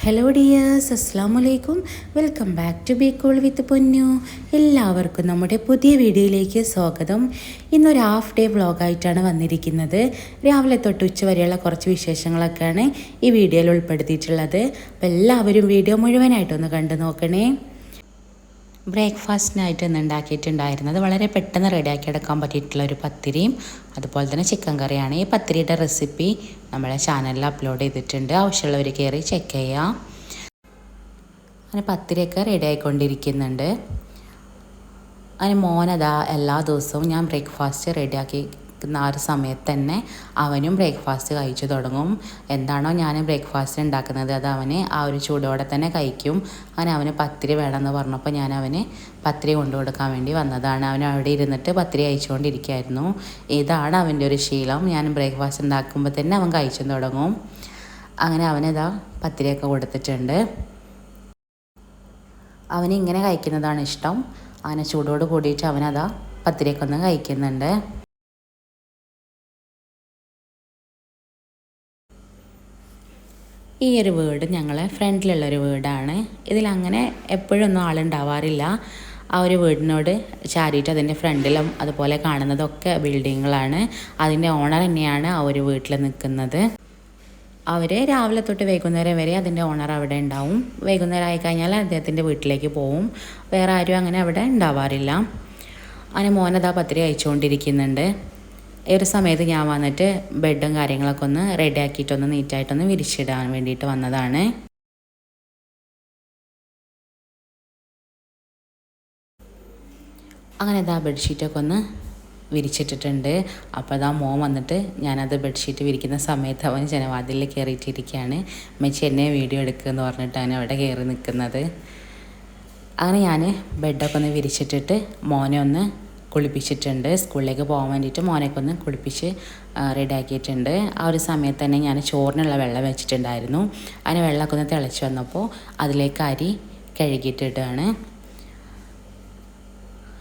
Hello dears, അസ്സലാമു അലൈക്കും. Welcome back to be cool with Ponnu. എല്ലാവർക്കും നമ്മുടെ പുതിയ വീഡിയോയിലേക്ക് സ്വാഗതം. ഇന്നൊരു ഹാഫ് ഡേ വ്ളോഗായിട്ടാണ് വന്നിരിക്കുന്നത്. രാവിലെ തൊട്ട് ഉച്ച വരെയുള്ള കുറച്ച് വിശേഷങ്ങളൊക്കെയാണ് ഈ വീഡിയോയിൽ ഉൾപ്പെടുത്തിയിട്ടുള്ളത്. അപ്പോൾ എല്ലാവരും വീഡിയോ മുഴുവനായിട്ടൊന്ന് കണ്ടു നോക്കണേ. ബ്രേക്ക്ഫാസ്റ്റിനായിട്ട് ഇന്ന് ഉണ്ടാക്കിയിട്ടുണ്ടായിരുന്നത് വളരെ പെട്ടെന്ന് റെഡിയാക്കി എടുക്കാൻ പറ്റിയിട്ടുള്ള ഒരു പത്തിരിയും അതുപോലെ തന്നെ ചിക്കൻ കറിയാണ്. ഈ പത്തിരിയുടെ റെസിപ്പി നമ്മളെ ചാനലിൽ അപ്ലോഡ് ചെയ്തിട്ടുണ്ട്, ആവശ്യമുള്ളവർ കയറി ചെക്ക് ചെയ്യാം. അങ്ങനെ പത്തിരിയൊക്കെ റെഡി ആയിക്കൊണ്ടിരിക്കുന്നുണ്ട്. അതിന് മോനതാ എല്ലാ ദിവസവും ഞാൻ ബ്രേക്ക്ഫാസ്റ്റ് റെഡിയാക്കി ആ ഒരു സമയത്ത് തന്നെ അവനും ബ്രേക്ക്ഫാസ്റ്റ് കഴിച്ചു തുടങ്ങും. എന്താണോ ഞാൻ ബ്രേക്ക്ഫാസ്റ്റ് ഉണ്ടാക്കുന്നത് അത് അവന് ആ ഒരു ചൂടോടെ തന്നെ കഴിക്കും. അങ്ങനെ അവന് പത്തിരി വേണമെന്ന് പറഞ്ഞപ്പോൾ ഞാൻ അവന് പത്തിരി കൊണ്ടു കൊടുക്കാൻ വേണ്ടി വന്നതാണ്. അവൻ അവിടെ ഇരുന്നിട്ട് പത്തിരി കഴിച്ചുകൊണ്ടിരിക്കുകയായിരുന്നു. ഇതാണ് അവൻ്റെ ഒരു ശീലം. ഞാൻ ബ്രേക്ക്ഫാസ്റ്റ് ഉണ്ടാക്കുമ്പോൾ തന്നെ അവൻ കഴിച്ചു തുടങ്ങും. അങ്ങനെ അവനിതാ പത്തിരിയൊക്കെ കൊടുത്തിട്ടുണ്ട്. അവന് ഇങ്ങനെ കഴിക്കുന്നതാണ് ഇഷ്ടം. അങ്ങനെ ചൂടോട് കൂടിയിട്ട് അവനതാ പത്തിരിയൊക്കെ ഒന്ന് കഴിക്കുന്നുണ്ട്. ഈ ഒരു വീട് ഞങ്ങളെ ഫ്രണ്ടിലുള്ളൊരു വീടാണ്. ഇതിലങ്ങനെ എപ്പോഴൊന്നും ആളുണ്ടാവാറില്ല. ആ ഒരു വീടിനോട് ചാരിയിട്ട് അതിൻ്റെ ഫ്രണ്ടിലും അതുപോലെ കാണുന്നതൊക്കെ ബിൽഡിങ്ങുകളാണ്. അതിൻ്റെ ഓണർ തന്നെയാണ് ആ ഒരു വീട്ടിൽ നിൽക്കുന്നത്. അവർ രാവിലെ തൊട്ട് വൈകുന്നേരം വരെ അതിൻ്റെ ഓണർ അവിടെ ഉണ്ടാവും. വൈകുന്നേരം ആയിക്കഴിഞ്ഞാൽ അദ്ദേഹത്തിൻ്റെ വീട്ടിലേക്ക് പോവും. വേറെ ആരും അങ്ങനെ അവിടെ ഉണ്ടാവാറില്ല. അങ്ങനെ മോനതാ പത്തിരി അയച്ചുകൊണ്ടിരിക്കുന്നുണ്ട്. ഈ ഒരു സമയത്ത് ഞാൻ വന്നിട്ട് ബെഡും കാര്യങ്ങളൊക്കെ ഒന്ന് റെഡി ആക്കിയിട്ടൊന്ന് നീറ്റായിട്ടൊന്ന് വിരിച്ചിടാൻ വേണ്ടിയിട്ട് വന്നതാണ്. അങ്ങനെ ഇതാ ബെഡ്ഷീറ്റൊക്കെ ഒന്ന് വിരിച്ചിട്ടിട്ടുണ്ട്. അപ്പോൾ അതാ മോൻ വന്നിട്ട് ഞാനത് ബെഡ്ഷീറ്റ് വിരിക്കുന്ന സമയത്ത് അവൻ ജനവാതിലിൽ കയറിയിട്ടിരിക്കുകയാണ്. മെച്ചി എന്നെ വീഡിയോ എടുക്കുമെന്ന് പറഞ്ഞിട്ടാണ് അവിടെ കയറി നിൽക്കുന്നത്. അങ്ങനെ ഞാൻ ബെഡൊക്കെ ഒന്ന് വിരിച്ചിട്ടിട്ട് മോനെ ഒന്ന് കുളിപ്പിച്ചിട്ടുണ്ട്. സ്കൂളിലേക്ക് പോകാൻ വേണ്ടിയിട്ട് മോനൊക്കെ ഒന്ന് കുളിപ്പിച്ച് റെഡിയാക്കിയിട്ടുണ്ട്. ആ ഒരു സമയത്ത് തന്നെ ഞാൻ ചോറിനുള്ള വെള്ളം വെച്ചിട്ടുണ്ടായിരുന്നു. അതിന് വെള്ളമൊക്കെ ഒന്ന് തിളച്ച് വന്നപ്പോൾ അതിലേക്ക് അരി കഴുകിയിട്ടിട്ടാണ്.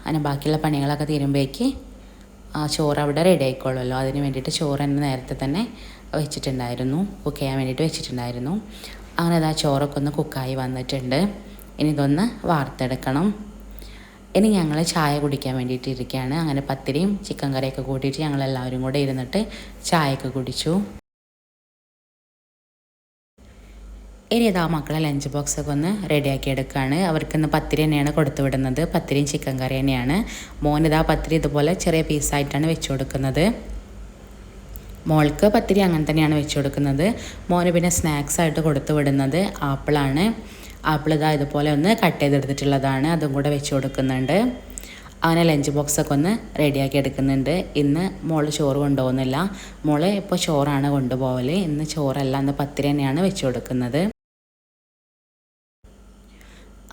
അങ്ങനെ ബാക്കിയുള്ള പണികളൊക്കെ തീരുമ്പോഴേക്ക് ചോറ് അവിടെ റെഡി ആയിക്കോളുമല്ലോ. അതിന് വേണ്ടിയിട്ട് ചോറ് തന്നെ നേരത്തെ തന്നെ വെച്ചിട്ടുണ്ടായിരുന്നു, കുക്ക് ചെയ്യാൻ വേണ്ടിയിട്ട് വെച്ചിട്ടുണ്ടായിരുന്നു. അങ്ങനെ അതാ ചോറൊക്കെ ഒന്ന് കുക്കായി വന്നിട്ടുണ്ട്. ഇനി ഇതൊന്ന് വാർത്തെടുക്കണം. ഇനി ഞങ്ങൾ ചായ കുടിക്കാൻ വേണ്ടിയിട്ട് ഇരിക്കുകയാണ്. അങ്ങനെ പത്തിരിയും ചിക്കൻ കറിയൊക്കെ കൂട്ടിയിട്ട് ഞങ്ങളെല്ലാവരും കൂടെ ഇരുന്നിട്ട് ചായയൊക്കെ കുടിച്ചു. ഇനി ഇതാ മക്കളെ ലഞ്ച് ബോക്സൊക്കെ ഒന്ന് റെഡിയാക്കി എടുക്കുകയാണ്. അവർക്കിന്ന് പത്തിരി തന്നെയാണ് കൊടുത്തു വിടുന്നത്. പത്തിരിയും ചിക്കൻ കറി തന്നെയാണ്. മോനിതാ പത്തിരി ഇതുപോലെ ചെറിയ പീസായിട്ടാണ് വെച്ച് കൊടുക്കുന്നത്. മോൾക്ക് പത്തിരി അങ്ങനെ തന്നെയാണ് വെച്ച് കൊടുക്കുന്നത്. മോന് പിന്നെ സ്നാക്സ് ആയിട്ട് കൊടുത്തു വിടുന്നത് ആപ്പിളാണ്. ആപ്പിൾ ഇതാ ഇതുപോലെ ഒന്ന് കട്ട് ചെയ്തെടുത്തിട്ടുള്ളതാണ്, അതും കൂടെ വെച്ച് കൊടുക്കുന്നുണ്ട്. അങ്ങനെ ലഞ്ച് ബോക്സൊക്കെ ഒന്ന് റെഡിയാക്കി എടുക്കുന്നുണ്ട്. ഇന്ന് മോള് ചോറ് കൊണ്ടുപോകുന്നില്ല. മോള് ഇപ്പോൾ ചോറാണ് കൊണ്ടുപോകൽ. ഇന്ന് ചോറല്ല, ഇന്ന് പത്തിരി തന്നെയാണ് വെച്ച് കൊടുക്കുന്നത്.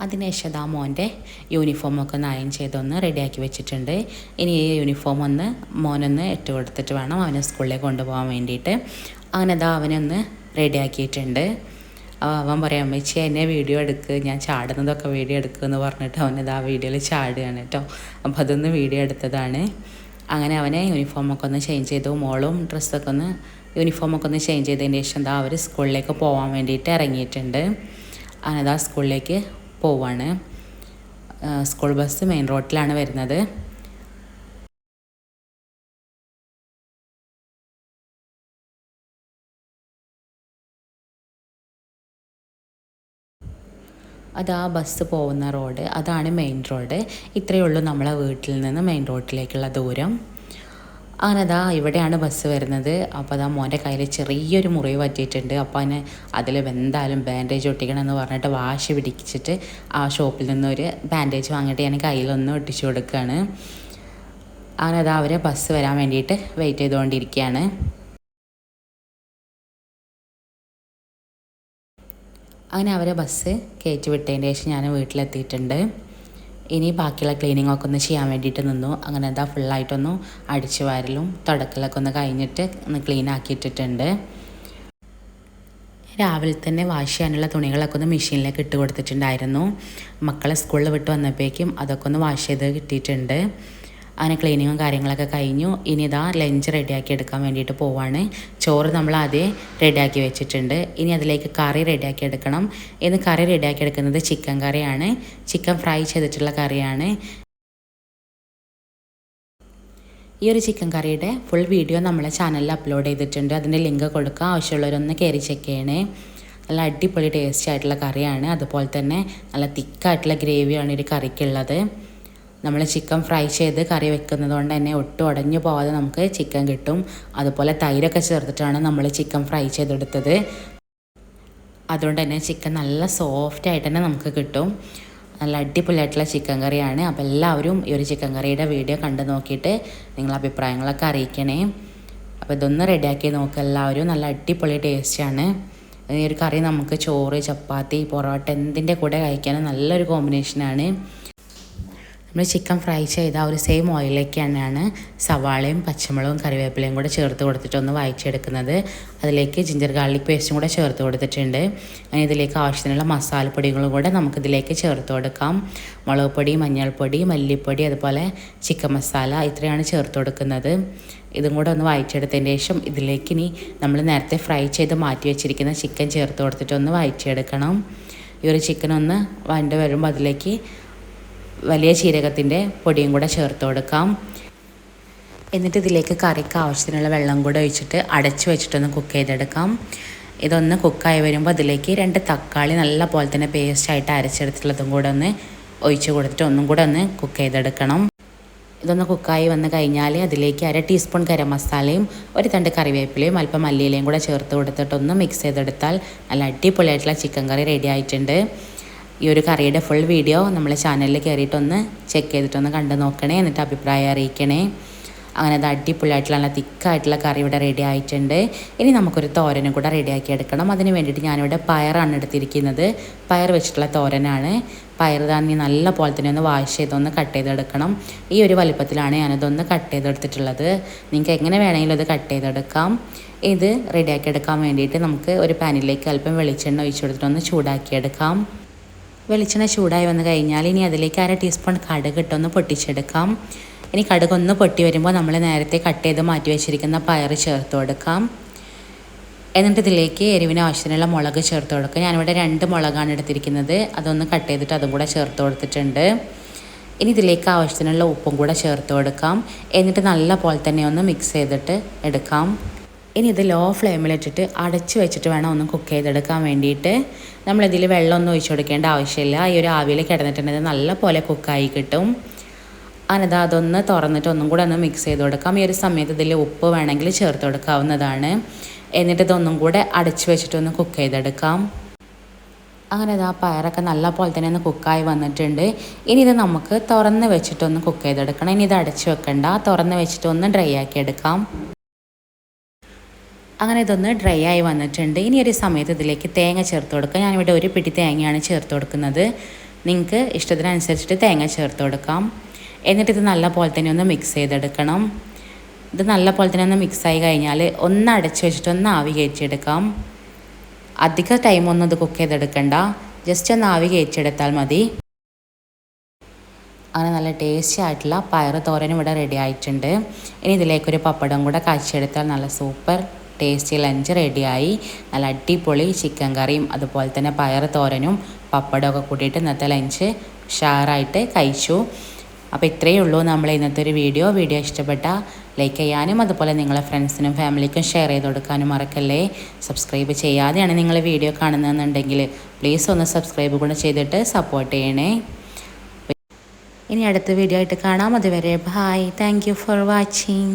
അതിനുശേഷം ആ മോൻ്റെ യൂണിഫോമൊക്കെ ഒന്ന് അയൺ ചെയ്തൊന്ന് റെഡിയാക്കി വെച്ചിട്ടുണ്ട്. ഇനി ഈ യൂണിഫോം ഒന്ന് മോനൊന്ന് ഇട്ട് കൊടുത്തിട്ട് വേണം അവനെ സ്കൂളിലേക്ക് കൊണ്ടുപോകാൻ വേണ്ടിയിട്ട്. അങ്ങനെ അതാ അവനൊന്ന് റെഡിയാക്കിയിട്ടുണ്ട്. അവൻ പറയാം, അമ്മച്ചി എന്നെ വീഡിയോ എടുക്കുക, ഞാൻ ചാടുന്നതൊക്കെ വീഡിയോ എടുക്കുക എന്ന് പറഞ്ഞിട്ട് അവനത് ആ വീഡിയോയിൽ ചാടുകയാണ് കേട്ടോ. അപ്പോൾ അതൊന്ന് വീഡിയോ എടുത്തതാണ്. അങ്ങനെ അവനെ യൂണിഫോമൊക്കെ ഒന്ന് ചേഞ്ച് ചെയ്തു. മോളും ഡ്രസ്സൊക്കെ ഒന്ന് യൂണിഫോമൊക്കെ ഒന്ന് ചേഞ്ച് ചെയ്തതിന് ശേഷം എന്താ അവർ സ്കൂളിലേക്ക് പോകാൻ വേണ്ടിയിട്ട് ഇറങ്ങിയിട്ടുണ്ട്. അങ്ങനെ അതാ സ്കൂളിലേക്ക് പോവാണ്. സ്കൂൾ ബസ് മെയിൻ റോഡിലാണ് വരുന്നത്. അതാ ബസ് പോകുന്ന റോഡ്, അതാണ് മെയിൻ റോഡ്. ഇത്രയേ ഉള്ളൂ നമ്മളെ വീട്ടിൽ നിന്ന് മെയിൻ റോഡിലേക്കുള്ള ദൂരം. അങ്ങനെ അതാ ഇവിടെയാണ് ബസ് വരുന്നത്. അപ്പോൾ അതാ മോൻ്റെ കയ്യിൽ ചെറിയൊരു മുറിവ് പറ്റിയിട്ടുണ്ട്. അപ്പോൾ അതിന് അതിൽ എന്തായാലും ബാൻഡേജ് ഒട്ടിക്കണമെന്ന് പറഞ്ഞിട്ട് വാശി പിടിച്ചിട്ട് ആ ഷോപ്പിൽ നിന്നൊരു ബാൻഡേജ് വാങ്ങിയിട്ട് ഞാൻ കയ്യിലൊന്ന് ഒട്ടിച്ചു കൊടുക്കുകയാണ്. അങ്ങനെ അതാ അവർ ബസ് വരാൻ വേണ്ടിയിട്ട് വെയിറ്റ് ചെയ്തുകൊണ്ടിരിക്കുകയാണ്. അങ്ങനെ അവരെ ബസ് കയറ്റി വിട്ടതിന് ശേഷം ഞാൻ വീട്ടിലെത്തിയിട്ടുണ്ട്. ഇനി ബാക്കിയുള്ള ക്ലീനിങ്ങൊക്കെ ഒന്ന് ചെയ്യാൻ വേണ്ടിയിട്ട് നിന്നു. അങ്ങനെ എന്താ ഫുള്ളായിട്ടൊന്ന് അടിച്ചു വാരലും തുടക്കലൊക്കെ ഒന്ന് കഴിഞ്ഞിട്ട് ഒന്ന് ക്ലീൻ ആക്കിയിട്ടിട്ടുണ്ട്. രാവിലെ തന്നെ വാഷ് ചെയ്യാനുള്ള തുണികളൊക്കെ ഒന്ന് മെഷീനിലേക്ക് ഇട്ട് കൊടുത്തിട്ടുണ്ടായിരുന്നു. മക്കളെ സ്കൂളിൽ വിട്ട് വന്നപ്പോഴേക്കും അതൊക്കെ ഒന്ന് വാഷ് ചെയ്ത് കിട്ടിയിട്ടുണ്ട്. അങ്ങനെ ക്ലീനിങ്ങും കാര്യങ്ങളൊക്കെ കഴിഞ്ഞു. ഇനി ഇതാ ലഞ്ച് റെഡിയാക്കി എടുക്കാൻ വേണ്ടിയിട്ട് പോവാണ്. ചോറ് നമ്മൾ ആദ്യം റെഡിയാക്കി വെച്ചിട്ടുണ്ട്. ഇനി അതിലേക്ക് കറി റെഡിയാക്കി എടുക്കണം. ഇന്ന് കറി റെഡിയാക്കി എടുക്കുന്നത് ചിക്കൻ കറിയാണ്. ചിക്കൻ ഫ്രൈ ചെയ്തിട്ടുള്ള കറിയാണ്. ഈ ഒരു ചിക്കൻ കറിയുടെ ഫുൾ വീഡിയോ നമ്മളെ ചാനലിൽ അപ്ലോഡ് ചെയ്തിട്ടുണ്ട്. അതിൻ്റെ ലിങ്ക് കൊടുക്കുക. ആവശ്യമുള്ളവരൊന്ന് കയറി ചെക്ക് ചെയ്യണേ. നല്ല അടിപൊളി ടേസ്റ്റി ആയിട്ടുള്ള കറിയാണ്. അതുപോലെ തന്നെ നല്ല തിക്കായിട്ടുള്ള ഗ്രേവിയാണ് ഒരു കറിക്കുള്ളത്. നമ്മൾ ചിക്കൻ ഫ്രൈ ചെയ്ത് കറി വെക്കുന്നത് കൊണ്ട് തന്നെ ഒട്ടും ഉടഞ്ഞു പോകാതെ നമുക്ക് ചിക്കൻ കിട്ടും. അതുപോലെ തൈരൊക്കെ ചേർത്തിട്ടാണ് നമ്മൾ ചിക്കൻ ഫ്രൈ ചെയ്തെടുത്തത്. അതുകൊണ്ട് തന്നെ ചിക്കൻ നല്ല സോഫ്റ്റ് ആയിട്ട് തന്നെ നമുക്ക് കിട്ടും. നല്ല അടിപൊളിയായിട്ടുള്ള ചിക്കൻ കറിയാണ്. അപ്പോൾ എല്ലാവരും ഈ ഒരു ചിക്കൻ കറിയുടെ വീഡിയോ കണ്ടു നോക്കിയിട്ട് നിങ്ങളുടെ അഭിപ്രായങ്ങളൊക്കെ അറിയിക്കണേ. അപ്പോൾ ഇതൊന്ന് റെഡിയാക്കി നോക്കുക എല്ലാവരും. നല്ല അടിപൊളി ടേസ്റ്റാണ്. ഈ ഒരു കറി നമുക്ക് ചോറ്, ചപ്പാത്തി, പൊറോട്ട എന്തിൻ്റെ കൂടെ കഴിക്കാനും നല്ലൊരു കോമ്പിനേഷനാണ്. നമ്മൾ ചിക്കൻ ഫ്രൈ ചെയ്ത ഒരു സെയിം ഓയിലേക്ക് തന്നെയാണ് സവാളയും പച്ചമുളകും കറിവേപ്പിലയും കൂടെ ചേർത്ത് കൊടുത്തിട്ടൊന്ന് വഴറ്റിയെടുക്കുന്നത്. അതിലേക്ക് ജിഞ്ചർ ഗാർലിക് പേസ്റ്റും കൂടെ ചേർത്ത് കൊടുത്തിട്ടുണ്ട്. അങ്ങനെ ഇതിലേക്ക് ആവശ്യത്തിനുള്ള മസാലപ്പൊടികളും കൂടെ നമുക്കിതിലേക്ക് ചേർത്ത് കൊടുക്കാം. മുളക് പൊടി, മഞ്ഞൾപ്പൊടി, മല്ലിപ്പൊടി, അതുപോലെ ചിക്കൻ മസാല ഇത്രയാണ് ചേർത്ത് കൊടുക്കുന്നത്. ഇതും കൂടെ ഒന്ന് വഴറ്റിയെടുത്തതിന് ശേഷം ഇതിലേക്ക് ഇനി നമ്മൾ നേരത്തെ ഫ്രൈ ചെയ്ത് മാറ്റി വെച്ചിരിക്കുന്ന ചിക്കൻ ചേർത്ത് കൊടുത്തിട്ടൊന്ന് വഴറ്റിയെടുക്കണം. ഈ ഒരു ചിക്കൻ ഒന്ന് വഴണ്ട് വരുമ്പോൾ അതിലേക്ക് വലിയ ജീരകത്തിൻ്റെ പൊടിയും കൂടെ ചേർത്ത് കൊടുക്കാം. എന്നിട്ട് ഇതിലേക്ക് കറിക്ക് ആവശ്യത്തിനുള്ള വെള്ളം കൂടെ ഒഴിച്ചിട്ട് അടച്ച് വെച്ചിട്ടൊന്ന് കുക്ക് ചെയ്തെടുക്കാം. ഇതൊന്ന് കുക്കായി വരുമ്പോൾ അതിലേക്ക് 2 തക്കാളി നല്ല പോലെ തന്നെ പേസ്റ്റായിട്ട് അരച്ചെടുത്തിട്ടുള്ളതും കൂടെ ഒന്ന് ഒഴിച്ച് കൊടുത്തിട്ട് ഒന്നും കൂടെ ഒന്ന് കുക്ക് ചെയ്തെടുക്കണം. ഇതൊന്ന് കുക്കായി വന്ന് കഴിഞ്ഞാൽ അതിലേക്ക് 1/2 ടീസ്പൂൺ ഗരം മസാലയും 1 തണ്ട് കറിവേപ്പിലയും അല്പം മല്ലിയിലയും കൂടെ ചേർത്ത് കൊടുത്തിട്ടൊന്ന് മിക്സ് ചെയ്തെടുത്താൽ നല്ല അടിപൊളിയായിട്ടുള്ള ചിക്കൻ കറി റെഡി ആയിട്ടുണ്ട്. ഈ ഒരു കറിയുടെ ഫുൾ വീഡിയോ നമ്മളെ ചാനലിൽ കയറിയിട്ടൊന്ന് ചെക്ക് ചെയ്തിട്ടൊന്ന് കണ്ടു നോക്കണേ. എന്നിട്ട് അഭിപ്രായം അറിയിക്കണേ. അങ്ങനെ അത് അടിപൊളിയായിട്ടുള്ള നല്ല തിക്കായിട്ടുള്ള കറി ഇവിടെ റെഡി ആയിട്ടുണ്ട്. ഇനി നമുക്കൊരു തോരനും കൂടെ റെഡിയാക്കി എടുക്കണം. അതിന് വേണ്ടിയിട്ട് ഞാനിവിടെ പയറാണ് എടുത്തിരിക്കുന്നത്. പയർ വെച്ചിട്ടുള്ള തോരനാണ്. പയർ തന്നെ നല്ല പോലെ തന്നെ ഒന്ന് വാഷ് ചെയ്തൊന്ന് കട്ട് ചെയ്തെടുക്കണം. ഈ ഒരു വലിപ്പത്തിലാണ് ഞാനിതൊന്ന് കട്ട് ചെയ്തെടുത്തിട്ടുള്ളത്. നിങ്ങൾക്ക് എങ്ങനെ വേണമെങ്കിലും ഇത് കട്ട് ചെയ്തെടുക്കാം. ഇത് റെഡിയാക്കി എടുക്കാൻ വേണ്ടിയിട്ട് നമുക്ക് ഒരു പാനിലേക്ക് അല്പം വെളിച്ചെണ്ണ ഒഴിച്ചു കൊടുത്തിട്ടൊന്ന് ചൂടാക്കിയെടുക്കാം. വെളിച്ചെണ്ണ ചൂടായി വന്ന് കഴിഞ്ഞാൽ ഇനി അതിലേക്ക് 1/2 ടീസ്പൂൺ കടുക് ഇട്ടൊന്ന് പൊട്ടിച്ചെടുക്കാം. ഇനി കടുക് ഒന്ന് പൊട്ടി വരുമ്പോൾ നമ്മൾ നേരത്തെ കട്ട് ചെയ്ത് മാറ്റി വെച്ചിരിക്കുന്ന പയർ ചേർത്ത് കൊടുക്കാം. എന്നിട്ട് ഇതിലേക്ക് എരിവിന് ആവശ്യത്തിനുള്ള മുളക് ചേർത്ത് കൊടുക്കുക. ഞാനിവിടെ 2 മുളകാണ് എടുത്തിരിക്കുന്നത്. അതൊന്ന് കട്ട് ചെയ്തിട്ട് അതും കൂടെ ചേർത്ത് കൊടുത്തിട്ടുണ്ട്. ഇനി ഇതിലേക്ക് ആവശ്യത്തിനുള്ള ഉപ്പും കൂടെ ചേർത്ത് കൊടുക്കാം. എന്നിട്ട് നല്ല പോലെ തന്നെ ഒന്ന് മിക്സ് ചെയ്തിട്ട് എടുക്കാം. ഇനി ഇത് ലോ ഫ്ലെയിമിലിട്ടിട്ട് അടച്ച് വെച്ചിട്ട് വേണം ഒന്ന് കുക്ക് ചെയ്തെടുക്കാൻ വേണ്ടിയിട്ട്. നമ്മളിതിൽ വെള്ളമൊന്നും ഒഴിച്ചു കൊടുക്കേണ്ട ആവശ്യമില്ല. ഈ ഒരു ആവിയിൽ കിടന്നിട്ടുണ്ടെങ്കിൽ നല്ല പോലെ കുക്കായി കിട്ടും. അങ്ങനെ അതൊന്ന് തുറന്നിട്ട് ഒന്നും കൂടെ ഒന്ന് മിക്സ് ചെയ്ത് കൊടുക്കാം. ഈ ഒരു സമയത്ത് ഇതിൽ ഉപ്പ് വേണമെങ്കിൽ ചേർത്ത് കൊടുക്കാവുന്നതാണ്. എന്നിട്ട് ഇതൊന്നും കൂടെ അടച്ച് വെച്ചിട്ടൊന്ന് കുക്ക് ചെയ്തെടുക്കാം. അങ്ങനെ ആ പയറൊക്കെ നല്ല പോലെ തന്നെ ഒന്ന് കുക്കായി വന്നിട്ടുണ്ട്. ഇനി ഇത് നമുക്ക് തുറന്ന് വെച്ചിട്ടൊന്ന് കുക്ക് ചെയ്തെടുക്കണം. ഇനി ഇത് അടച്ച് വെക്കണ്ട, തുറന്ന് വെച്ചിട്ടൊന്ന് ഡ്രൈ ആക്കി എടുക്കാം. അങ്ങനെ ഇതൊന്ന് ഡ്രൈ ആയി വന്നിട്ടുണ്ട്. ഇനി ഒരു സമയത്ത് ഇതിലേക്ക് തേങ്ങ ചേർത്ത് കൊടുക്കുക. ഞാനിവിടെ 1 പിടി തേങ്ങയാണ് ചേർത്ത് കൊടുക്കുന്നത്. നിങ്ങൾക്ക് ഇഷ്ടത്തിനനുസരിച്ചിട്ട് തേങ്ങ ചേർത്ത് കൊടുക്കാം. എന്നിട്ട് ഇത് നല്ല പോലെ തന്നെ ഒന്ന് മിക്സ് ചെയ്തെടുക്കണം. ഇത് നല്ല പോലെ തന്നെ ഒന്ന് മിക്സായി കഴിഞ്ഞാൽ ഒന്ന് അടച്ച് വെച്ചിട്ട് ഒന്ന് ആവി കയറ്റിയെടുക്കാം. അധിക ടൈമൊന്നും ഇത് കുക്ക് ചെയ്തെടുക്കണ്ട, ജസ്റ്റ് ഒന്ന് ആവി കയറ്റിയെടുത്താൽ മതി. അങ്ങനെ നല്ല ടേസ്റ്റി ആയിട്ടുള്ള പയർ തോരനും ഇവിടെ റെഡി ആയിട്ടുണ്ട്. ഇനി ഇതിലേക്കൊരു പപ്പടം കൂടെ കാച്ചിയെടുത്താൽ നല്ല സൂപ്പർ ടേസ്റ്റി ലഞ്ച് റെഡിയായി. നല്ല അടിപൊളി ചിക്കൻ കറിയും അതുപോലെ തന്നെ പയർ തോരനും പപ്പടമൊക്കെ കൂട്ടിയിട്ട് ഇന്നത്തെ ലഞ്ച് ഉഷാറായിട്ട് കഴിച്ചു. അപ്പോൾ ഇത്രയേ ഉള്ളൂ നമ്മൾ ഇന്നത്തെ ഒരു വീഡിയോ ഇഷ്ടപ്പെട്ടാൽ ലൈക്ക് ചെയ്യാനും അതുപോലെ നിങ്ങളെ ഫ്രണ്ട്സിനും ഫാമിലിക്കും ഷെയർ ചെയ്ത് കൊടുക്കാനും മറക്കല്ലേ. സബ്സ്ക്രൈബ് ചെയ്യാതെയാണ് നിങ്ങൾ വീഡിയോ കാണുന്നതെന്നുണ്ടെങ്കിൽ പ്ലീസ് ഒന്ന് സബ്സ്ക്രൈബ് കൂടെ ചെയ്തിട്ട് സപ്പോർട്ട് ചെയ്യണേ. ഇനി അടുത്ത വീഡിയോ ആയിട്ട് കാണാം. അതുവരെ bye. Thank you for watching.